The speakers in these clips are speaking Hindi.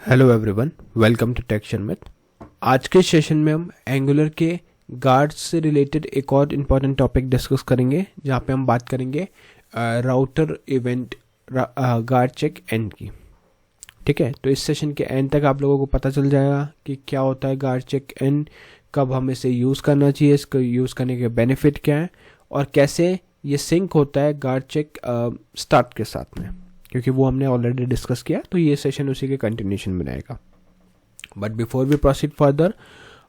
Hello everyone, welcome to techshan with. आज के सेशन में हम एंगुलर के गार्ड्स से रिलेटेड एक और इम्पॉर्टेंट टॉपिक डिस्कस करेंगे, जहाँ पे हम बात करेंगे router event guard check end की। ठीक है, तो इस सेशन के एंड तक आप लोगों को पता चल जाएगा कि क्या होता है गार्ड चेक एंड, कब हम इसे यूज़ करना चाहिए, इसको यूज़ करने के बेनिफिट क्या है और कैसे ये सिंक होता है गार्ड चेक स्टार्ट के साथ में, क्योंकि वो हमने ऑलरेडी डिस्कस किया। तो ये सेशन उसी के कंटिन्यूशन में रहेगा। But before we proceed further,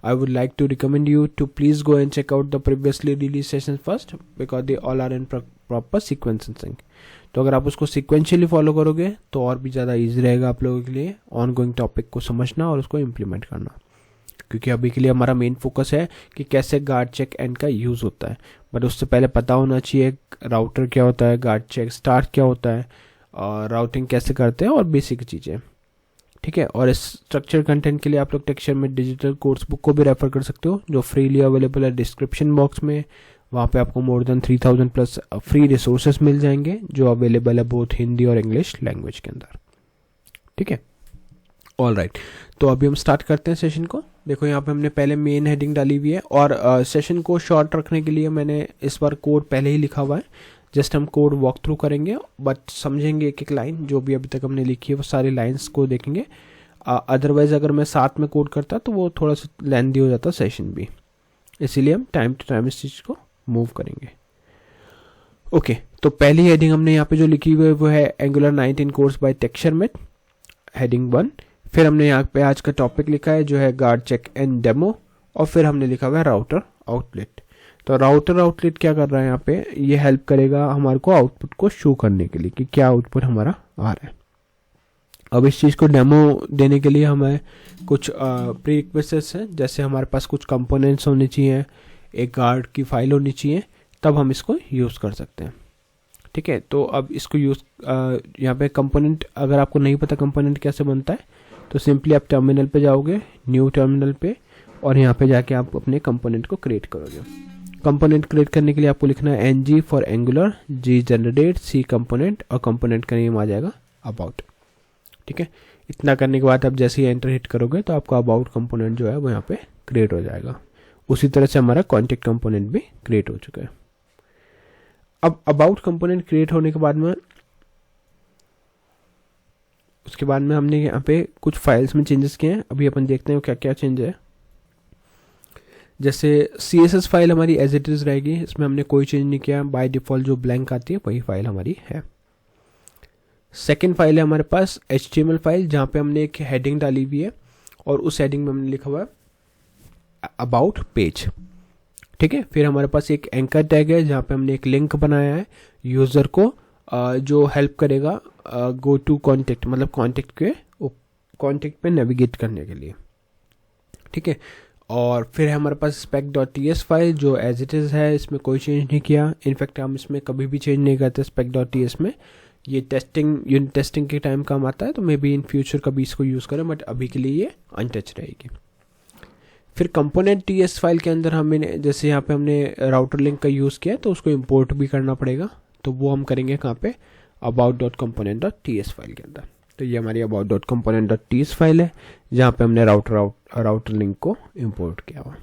I would like to recommend you to please go and check out the previously release session first, because they all are in proper sequence and sync. तो अगर आप उसको सिक्वेंशियली फॉलो करोगे तो और भी ज़्यादा ईजी रहेगा आप लोगों के लिए ऑन गोइंग टॉपिक को समझना और उसको इम्प्लीमेंट करना, क्योंकि अभी के लिए हमारा मेन फोकस है कि कैसे गार्ड चेक एंड का यूज़ होता है। बट उससे पहले पता होना चाहिए राउटर क्या होता है, गार्ड चेक स्टार्ट क्या होता है, और राउटिंग कैसे करते हैं और बेसिक चीज़ें। ठीक है, और इस स्ट्रक्चर कंटेंट के लिए आप लोग टेक्सचर में डिजिटल कोर्स बुक को भी रेफर कर सकते हो, जो फ्रीली अवेलेबल है डिस्क्रिप्शन बॉक्स में। वहाँ पे आपको more than 3000 plus free resources मिल जाएंगे, जो अवेलेबल है बोथ हिंदी और इंग्लिश लैंग्वेज के अंदर। ठीक है, ऑल राइट। तो अभी हम स्टार्ट करते हैं सेशन को। देखो यहाँ पे हमने पहले मेन हेडिंग डाली हुई है, और सेशन को शॉर्ट रखने के लिए मैंने इस बार कोड पहले ही लिखा हुआ है। जस्ट हम कोड वॉक थ्रू करेंगे, बट समझेंगे एक एक लाइन जो भी अभी तक हमने लिखी है, वो सारी लाइंस को देखेंगे। अदरवाइज अगर मैं साथ में कोड करता तो वो थोड़ा सा लेंथी हो जाता सेशन भी, इसीलिए हम टाइम टू टाइम इस चीज़ को मूव करेंगे। ओके, तो पहली हेडिंग हमने यहाँ पे जो लिखी हुई है वो है एंगुलर 19 कोर्स बाय टेक्सचरमेट, हेडिंग 1। फिर हमने यहाँ पे आज का टॉपिक लिखा है जो है गार्ड चेक एंड डेमो, और फिर हमने लिखा हुआ है राउटर आउटलेट। तो राउटर आउटलेट क्या कर रहा है यहाँ पे, ये हेल्प करेगा हमारे को आउटपुट को शो करने के लिए कि क्या आउटपुट हमारा आ रहा है। अब इस चीज़ को डेमो देने के लिए हमें कुछ प्रीरिक्विजिट्स हैं, जैसे हमारे पास कुछ कंपोनेंट्स होने चाहिए, एक गार्ड की फाइल होनी चाहिए, तब हम इसको यूज़ कर सकते हैं। ठीक है, तो अब इसको यूज़ यहाँ पे कंपोनेंट, अगर आपको नहीं पता कंपोनेंट कैसे बनता है, तो सिंपली आप टर्मिनल पे जाओगे, न्यू टर्मिनल पे, और यहाँ पे जाके आप अपने कंपोनेंट को क्रिएट करोगे। कंपोनेंट क्रिएट करने के लिए आपको लिखना है ng for angular, g generate, c component, और कंपोनेंट का नेम आ जाएगा अबाउट। ठीक है, इतना करने के बाद आप जैसे ही एंटर हिट करोगे तो आपका अबाउट कंपोनेंट जो है वो यहाँ पे क्रिएट हो जाएगा। उसी तरह से हमारा कॉन्टेक्ट कंपोनेंट भी क्रिएट हो चुका है। अब अबाउट कंपोनेंट क्रिएट होने के बाद में, उसके बाद में हमने यहाँ पे कुछ फाइल्स में चेंजेस किए हैं। अभी अपन देखते हैं क्या क्या चेंज है। जैसे CSS फाइल हमारी एज इट इज़ रहेगी, इसमें हमने कोई चेंज नहीं किया, बाय डिफ़ॉल्ट जो ब्लैंक आती है वही फाइल हमारी है। सेकंड फाइल है हमारे पास HTML फाइल, जहाँ पे हमने एक हेडिंग डाली हुई है, और उस हेडिंग में हमने लिखा हुआ है अबाउट पेज। ठीक है, फिर हमारे पास एक एंकर टैग है, जहाँ पे हमने एक लिंक बनाया है यूज़र को, जो हेल्प करेगा गो टू कॉन्टेक्ट, मतलब कॉन्टेक्ट पे नेविगेट करने के लिए। ठीक है, और फिर है हमारे पास spec.ts फाइल, जो एज इट इज़ है, इसमें कोई चेंज नहीं किया। इनफैक्ट हम इसमें कभी भी चेंज नहीं करते spec.ts में। ये यूनिट टेस्टिंग के टाइम काम आता है, तो मे बी इन फ्यूचर कभी इसको यूज़ करें, बट अभी के लिए ये अनटच रहेगी। फिर कंपोनेंट ts फाइल के अंदर हमें, जैसे यहाँ पे हमने राउटर लिंक का यूज़ किया, तो उसको इम्पोर्ट भी करना पड़ेगा, तो वो हम करेंगे कहाँ पे, about.component.ts फाइल के अंदर। तो ये हमारी about.component.ts फाइल है, जहाँ पे हमने राउटर लिंक को इंपोर्ट किया हुआ।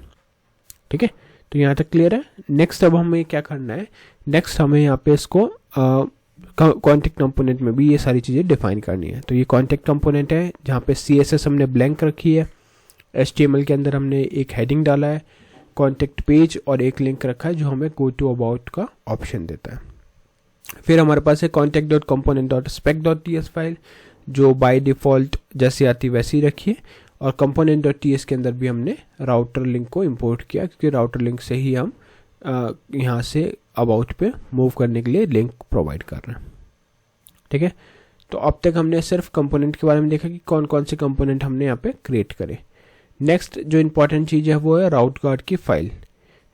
ठीक है, तो यहाँ तक क्लियर है। नेक्स्ट अब हमें क्या करना है, नेक्स्ट हमें यहाँ पे इसको कॉन्टेक्ट कंपोनेंट में भी ये सारी चीज़ें डिफाइन करनी है। तो ये कॉन्टेक्ट कंपोनेंट है, जहाँ पे CSS हमने ब्लैंक रखी है, HTML के अंदर हमने एक हेडिंग डाला है, कॉन्टेक्ट पेज, और एक लिंक रखा है जो हमें गो टू अबाउट का ऑप्शन देता है। फिर हमारे पास है contact.component.spec.ts फाइल, जो बाय डिफ़ॉल्ट जैसी आती वैसी रखिए, और component.ts के अंदर भी हमने राउटर लिंक को इंपोर्ट किया, क्योंकि राउटर लिंक से ही हम यहाँ से अबाउट पे मूव करने के लिए लिंक प्रोवाइड कर रहे हैं। ठीक है, तो अब तक हमने सिर्फ कंपोनेंट के बारे में देखा कि कौन कौन से कंपोनेंट हमने यहाँ पे क्रिएट करे। नेक्स्ट जो इंपॉर्टेंट चीज़ है वो है राउट गार्ड की फाइल।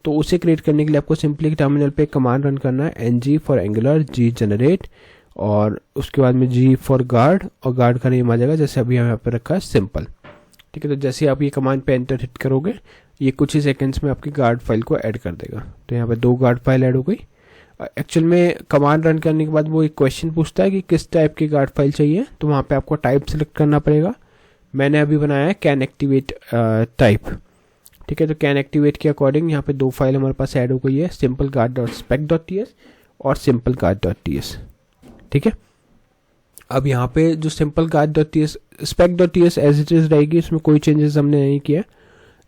तो उसे क्रिएट करने के लिए आपको सिंपली टर्मिनल पे कमांड रन करना है ng for angular, g generate, और उसके बाद में g फॉर गार्ड, और गार्ड का नेम आ जाएगा जैसे अभी यहाँ पे रखा है सिंपल। ठीक है, तो जैसे आप ये कमांड पे एंटर हिट करोगे, ये कुछ ही सेकंड्स में आपकी गार्ड फाइल को ऐड कर देगा। तो यहाँ पे 2 गार्ड फाइल ऐड हो गई। एक्चुअल में कमांड रन करने के बाद वो एक क्वेश्चन पूछता है कि किस टाइप की गार्ड फाइल चाहिए, तो वहाँ पे आपको टाइप सेलेक्ट करना पड़ेगा। मैंने अभी बनाया है कैन एक्टिवेट टाइप, ठीक है। तो कैन एक्टिवेट के अकॉर्डिंग यहाँ पे 2 फाइल हमारे पास ऐड हो गई है, simple guard dot spec dot T S और simple guard dot T S, ठीक है। अब यहाँ पे जो simple guard dot T S spec dot T S as it is रहेगी, इसमें कोई चेंजेस हमने नहीं किया।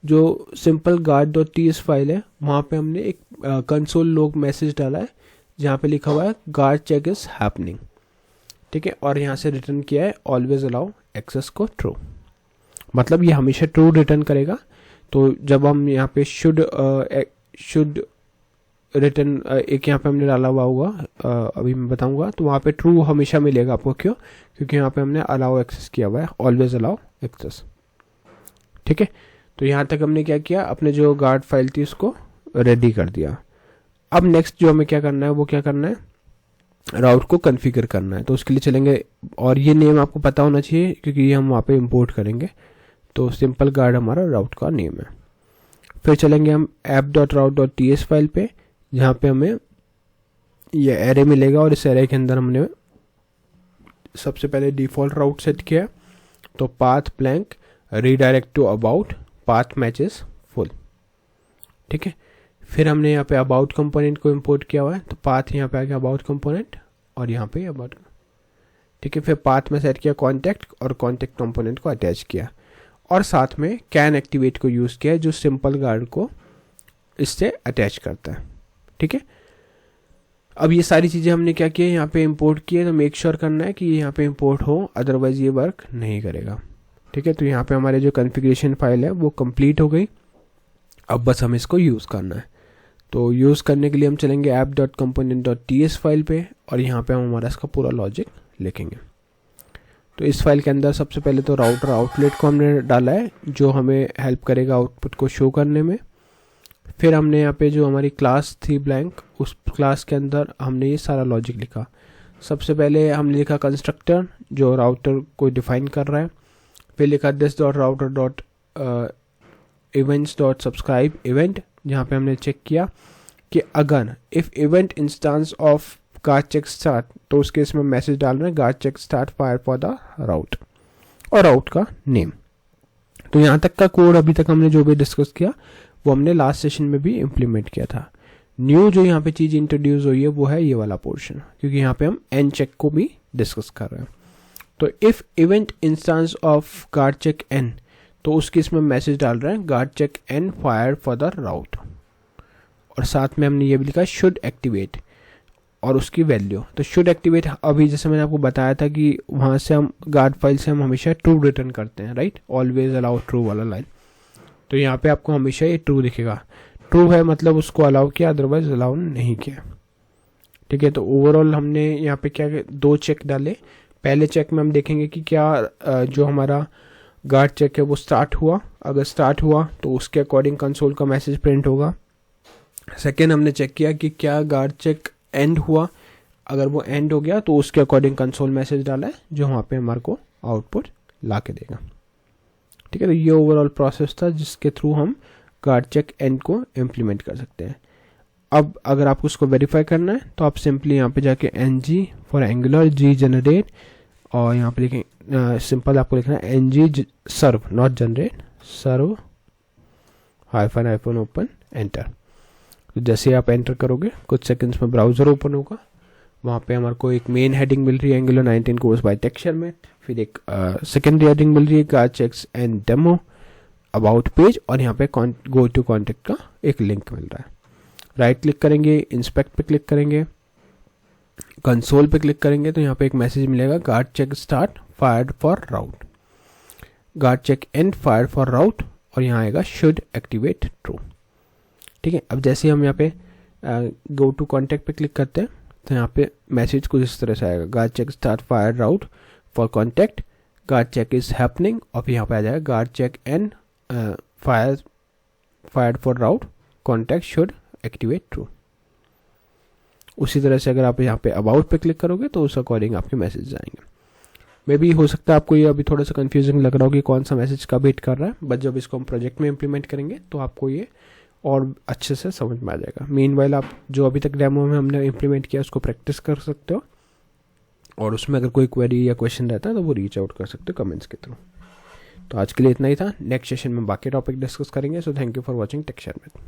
जो simple guard dot T S file है वहाँ पे हमने एक कंसोल लॉग मैसेज डाला है जहाँ पे लिखा हुआ है गार्ड चेक इज हैपनिंग, ठीक है। और यहाँ से रिटर्न किया है ऑलवेज अलाउ एक्सेस को ट्रू, मतलब ये हमेशा ट्रू रिटर्न करेगा। तो जब हम यहाँ पे शुड रिटर्न एक यहाँ पे हमने डाला हुआ होगा, अभी मैं बताऊंगा, तो वहाँ पे ट्रू हमेशा मिलेगा आपको। क्यों? क्योंकि यहाँ पे हमने अलाउ एक्सेस किया हुआ है, ऑलवेज अलाउ एक्सेस, ठीक है। तो यहाँ तक हमने क्या किया, अपने जो गार्ड फाइल थी उसको रेडी कर दिया। अब नेक्स्ट जो हमें क्या करना है वो क्या करना है, राउट को कॉन्फ़िगर करना है। तो उसके लिए चलेंगे, और ये नेम आपको पता होना चाहिए क्योंकि ये हम वहाँ पे इंपोर्ट करेंगे। तो सिंपल गार्ड हमारा राउट का नेम है। फिर चलेंगे हम app.route.ts फाइल पे, जहाँ पे हमें ये एरे मिलेगा और इस एरे के अंदर हमने सबसे पहले डिफ़ॉल्ट राउट सेट किया, तो path blank redirect to about path matches full, ठीक है। फिर हमने यहाँ पे अबाउट कंपोनेंट को इंपोर्ट किया हुआ है, तो पाथ यहाँ पे आ गया अबाउट कंपोनेंट और यहाँ पे अबाउट, ठीक है। फिर पाथ में सेट किया कॉन्टैक्ट और कॉन्टैक्ट कंपोनेंट को अटैच किया, और साथ में कैन एक्टिवेट को यूज़ किया जो सिंपल गार्ड को इससे अटैच करता है, ठीक है। अब ये सारी चीज़ें हमने क्या किया, यहाँ पे इंपोर्ट किए, तो मेक श्योर करना है कि यहाँ पे इंपोर्ट हो, अदरवाइज ये वर्क नहीं करेगा, ठीक है। तो यहाँ पे हमारे जो कॉन्फ़िगरेशन फाइल है वो कंप्लीट हो गई। अब बस हमें इसको यूज़ करना है। तो यूज़ करने के लिए हम चलेंगे app.component.ts फाइल पे, और यहाँ पे हम हमारा इसका पूरा लॉजिक लिखेंगे। तो इस फाइल के अंदर सबसे पहले तो राउटर आउटलेट को हमने डाला है जो हमें हेल्प करेगा आउटपुट को शो करने में। फिर हमने यहाँ पे जो हमारी क्लास थी ब्लैंक, उस क्लास के अंदर हमने ये सारा लॉजिक लिखा। सबसे पहले हमने लिखा कंस्ट्रक्टर जो राउटर को डिफाइन कर रहा है। फिर लिखा this dot router dot events dot subscribe event, जहाँ पे हमने चेक किया कि अगर if event instance of guard check start, तो उस केस में मैसेज डाल रहे हैं guard check start fire for the route और राउट का नेम। तो यहाँ तक का कोड अभी तक हमने जो भी डिस्कस किया वो हमने लास्ट सेशन में भी इम्प्लीमेंट किया था। न्यू जो यहाँ पे चीज़ इंट्रोड्यूस हुई है वो है ये वाला पोर्शन, क्योंकि यहाँ पे हम एन चेक को भी डिस्कस कर रहे हैं। तो if event instance of guard check end, तो उस केस में मैसेज डाल रहे हैं guard check end fire for the route, और साथ में हमने ये भी लिखा शुड एक्टिवेट और उसकी वैल्यू। तो शुड एक्टिवेट, अभी जैसे मैंने आपको बताया था कि वहाँ से हम गार्ड फाइल से हम हमेशा ट्रू रिटर्न करते हैं, राइट, ऑलवेज अलाउ ट्रू वाला लाइन। तो यहाँ पे आपको हमेशा ये ट्रू दिखेगा। ट्रू है मतलब उसको अलाउ किया, अदरवाइज अलाउ नहीं किया, ठीक है। तो ओवरऑल हमने यहाँ पे क्या 2 चेक डाले। पहले चेक में हम देखेंगे कि क्या जो हमारा गार्ड चेक है वो स्टार्ट हुआ, अगर स्टार्ट हुआ तो उसके अकॉर्डिंग कंसोल का मैसेज प्रिंट होगा। सेकेंड हमने चेक किया कि क्या गार्ड चेक एंड हुआ, अगर वो एंड हो गया तो उसके अकॉर्डिंग कंसोल मैसेज डाला है जो वहाँ पे हमारे को आउटपुट ला के देगा, ठीक है। तो ये ओवरऑल प्रोसेस था जिसके थ्रू हम गार्ड चेक एंड को इम्प्लीमेंट कर सकते हैं। अब अगर आपको उसको वेरीफाई करना है तो आप सिंपली यहाँ पे जाके ng for Angular g generate, और यहाँ पे लिखें सिंपल आपको लिखना है ng serve not generate serve hyphen open enter. तो जैसे आप एंटर करोगे कुछ सेकंड्स में ब्राउज़र ओपन होगा। वहाँ पे हमारे को एक मेन हेडिंग मिल रही है एंगुलर 19 कोर्स बाय टेक्सचर में, फिर एक सेकेंडरी हेडिंग मिल रही है guard checks and demo about page, और यहाँ पे गो टू कॉन्टेक्ट का एक लिंक मिल रहा है। राइट क्लिक करेंगे, इंस्पेक्ट पे क्लिक करेंगे, कंसोल पे क्लिक करेंगे तो यहाँ पे एक मैसेज मिलेगा guard check start fired for route, guard check end fired for route, और यहाँ आएगा शुड एक्टिवेट ट्रू, ठीक है। अब जैसे हम यहाँ पे गो टू कॉन्टेक्ट पे क्लिक करते हैं तो यहाँ पे मैसेज कुछ इस तरह से आएगा guard check start fire route for contact, guard check is happening, और फिर यहाँ पे आ जाएगा guard check end fired for route contact should activate true. उसी तरह से अगर आप यहाँ पे अबाउट पे क्लिक करोगे तो उस अकॉर्डिंग आपके मैसेज आएंगे। मे भी हो सकता है आपको ये अभी थोड़ा सा कंफ्यूजिंग लग रहा हो कि कौन सा मैसेज कब हिट कर रहा है, बट जब इसको हम प्रोजेक्ट में इम्प्लीमेंट करेंगे तो आपको ये और अच्छे से समझ में आ जाएगा। मीनवाइल आप जो अभी तक डेमो में हमने इम्प्लीमेंट किया उसको प्रैक्टिस कर सकते हो, और उसमें अगर कोई क्वेरी या क्वेश्चन रहता है तो वो रीच आउट कर सकते हो कमेंट्स के थ्रू। तो आज के लिए इतना ही था, नेक्स्ट सेशन में बाकी टॉपिक डिस्कस करेंगे। So thank you for watching tech share with.